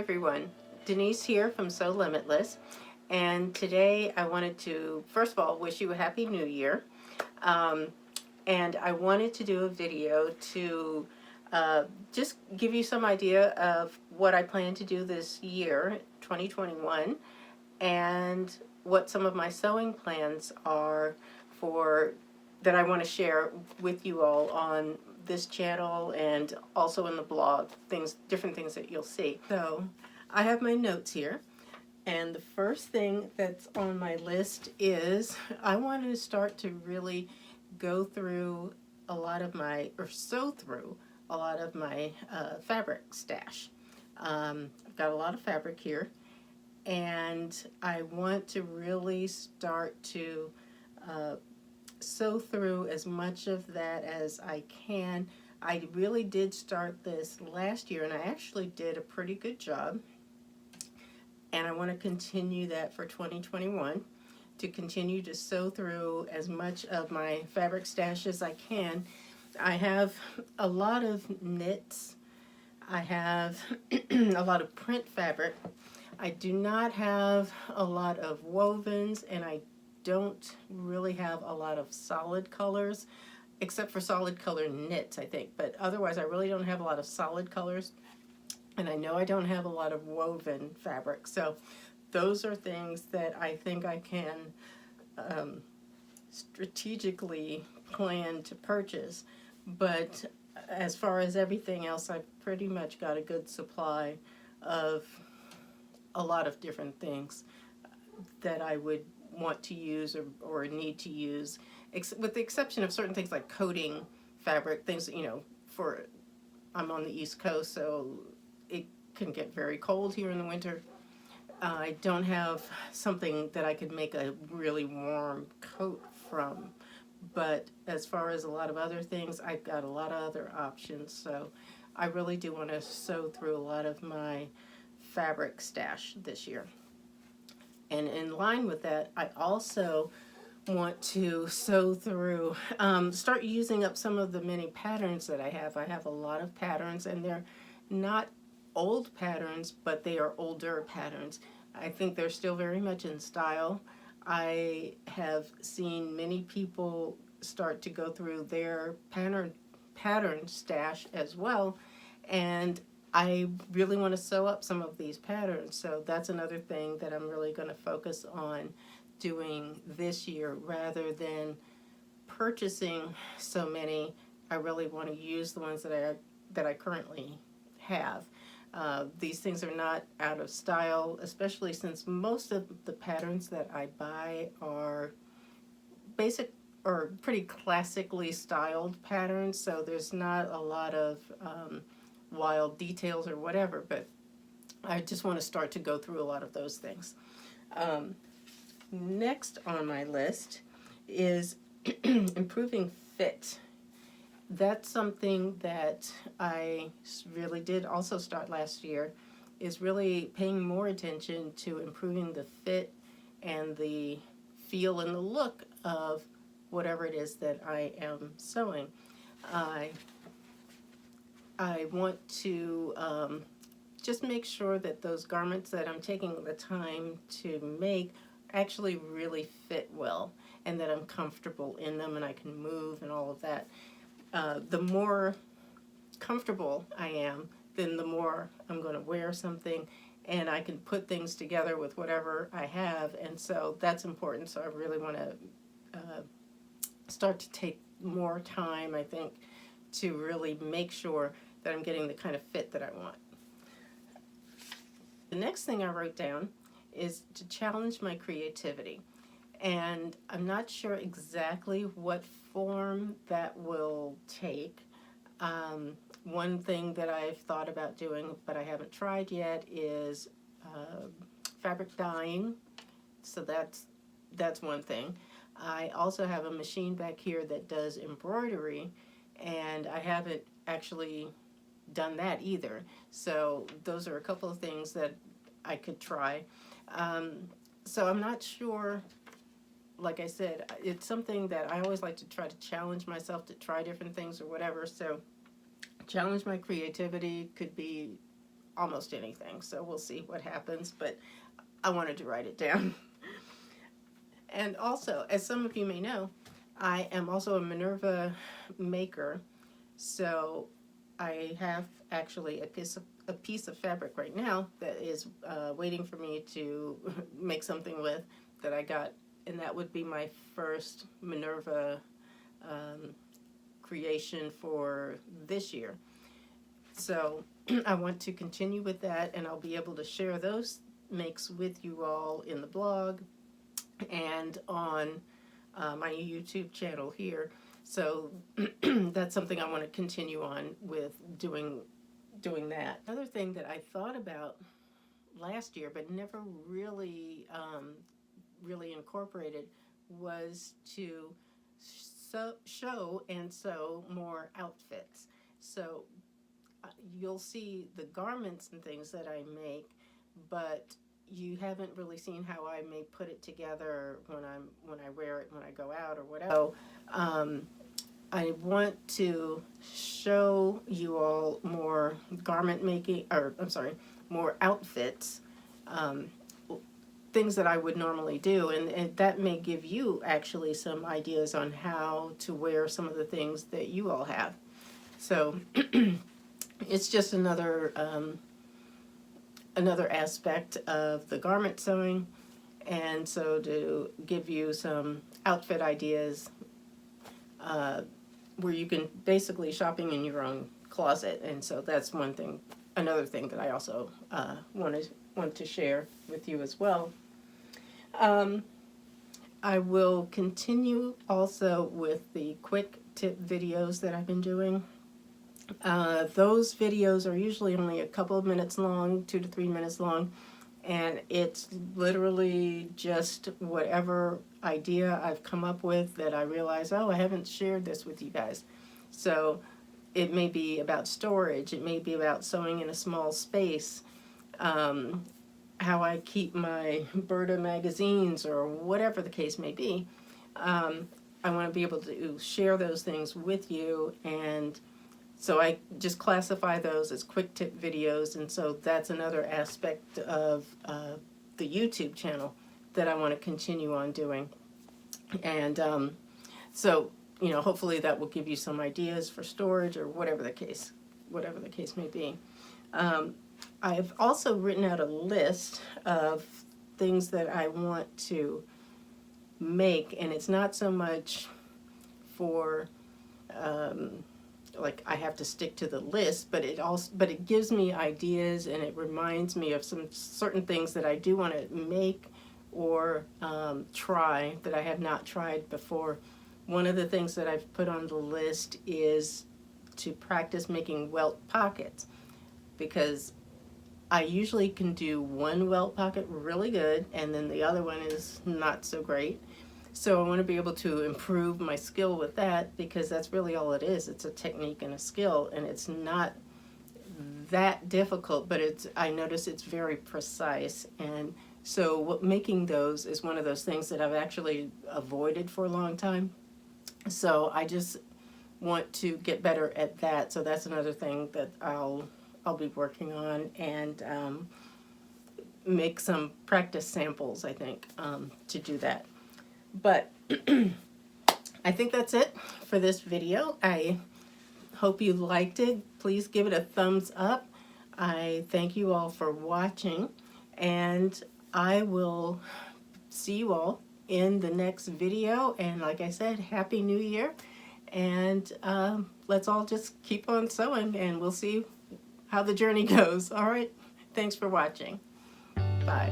everyone, Denise here from Sewlimitless, and today I wanted to first of all wish you a happy new year, um, and I wanted to do a video to just give you some idea of what I plan to do this year, 2021, and what some of my sewing plans are for that I want to share with you all on this channel and also in the blog, different things that you'll see. So I have my notes here, and the first thing that's on my list is I want to start to really go through a lot of my, or sew through a lot of my fabric stash. I've got a lot of fabric here, and I want to really start to sew through as much of that as I can. I really did start this last year, and I actually did a pretty good job, and I want to continue that for 2021, to continue to sew through as much of my fabric stash as I can. I have a lot of knits. I have a lot of print fabric. I do not have a lot of wovens, and I don't really have a lot of solid colors, except for solid color knits, I think. But otherwise, I really don't have a lot of solid colors, and I know I don't have a lot of woven fabric. So those are things that I think I can strategically plan to purchase. But as far as everything else, I've pretty much got a good supply of a lot of different things that I would want to use or need to use, with the exception of certain things like coating fabric, things, for, I'm on the East Coast, so it can get very cold here in the winter. I don't have something that I could make a really warm coat from, but as far as a lot of other things, I've got a lot of other options, so I really do want to sew through a lot of my fabric stash this year. And in line with that, I also want to sew through, start using up some of the many patterns that I have. I have a lot of patterns, and they're not old patterns, but they are older patterns. I think they're still very much in style. I have seen many people start to go through their pattern stash as well, and I really want to sew up some of these patterns, so that's another thing that I'm really going to focus on doing this year. Rather than purchasing so many, I really want to use the ones that I currently have. These things are not out of style, especially since most of the patterns that I buy are basic or pretty classically styled patterns, so there's not a lot of wild details or whatever, but I just want to start to go through a lot of those things. Next on my list is improving fit. That's something that I really did also start last year, is really paying more attention to improving the fit and the feel and the look of whatever it is that I am sewing. I want to just make sure that those garments that I'm taking the time to make actually really fit well, and that I'm comfortable in them and I can move and all of that. The more comfortable I am, then the more I'm going to wear something, and I can put things together with whatever I have, and so that's important. So I really want to start to take more time, I think, to really make sure that I'm getting the kind of fit that I want. The next thing I wrote down is to challenge my creativity, and I'm not sure exactly what form that will take. One thing that I've thought about doing, but I haven't tried yet, is fabric dyeing. So that's one thing. I also have a machine back here that does embroidery, and I haven't actually done that either. So those are a couple of things that I could try. So I'm not sure. Like I said, it's something that I always like to try to challenge myself to try different things or whatever. So challenge my creativity could be almost anything. So we'll see what happens, but I wanted to write it down. And also, as some of you may know, I am also a Minerva maker. So I have actually a piece of fabric right now that is waiting for me to make something with, that I got, and that would be my first Minerva creation for this year. So I want to continue with that, and I'll be able to share those makes with you all in the blog and on my YouTube channel here. So that's something I want to continue on with doing that. Another thing that I thought about last year but never really really incorporated was to show and sew more outfits. So you'll see the garments and things that I make, but you haven't really seen how I may put it together when I wear it, when I go out or whatever. So I want to show you all more garment making, or I'm sorry, more outfits, things that I would normally do, and that may give you actually some ideas on how to wear some of the things that you all have. So it's just another aspect of the garment sewing, and so to give you some outfit ideas where you can basically shopping in your own closet. And so that's one thing, another thing that I also want to share with you as well. I will continue also with the quick tip videos that I've been doing. Those videos are usually only a couple of minutes long, 2 to 3 minutes long, and it's literally just whatever idea I've come up with that I realize, oh, I haven't shared this with you guys. So it may be about storage, it may be about sewing in a small space, how I keep my Berta magazines, or whatever the case may be. I want to be able to share those things with you, and so I just classify those as quick tip videos, and so that's another aspect of the YouTube channel that I want to continue on doing. And so, you know, hopefully that will give you some ideas for storage or whatever the case may be. I've also written out a list of things that I want to make, and it's not so much for like I have to stick to the list, but it gives me ideas, and it reminds me of some certain things that I do want to make or try that I have not tried before. One of the things that I've put on the list is to practice making welt pockets, because I usually can do one welt pocket really good, and then the other one is not so great. So I want to be able to improve my skill with that, because that's really all it is. It's a technique and a skill, and it's not that difficult, but I notice it's very precise. And so making those is one of those things that I've actually avoided for a long time. So I just want to get better at that. So that's another thing that I'll be working on, and make some practice samples, I think, to do that. But I think that's it for this video. I hope you liked it. Please give it a thumbs up. I thank you all for watching, and I will see you all in the next video. And like I said, Happy New Year, and let's all just keep on sewing, and we'll see how the journey goes. All right, thanks for watching. Bye.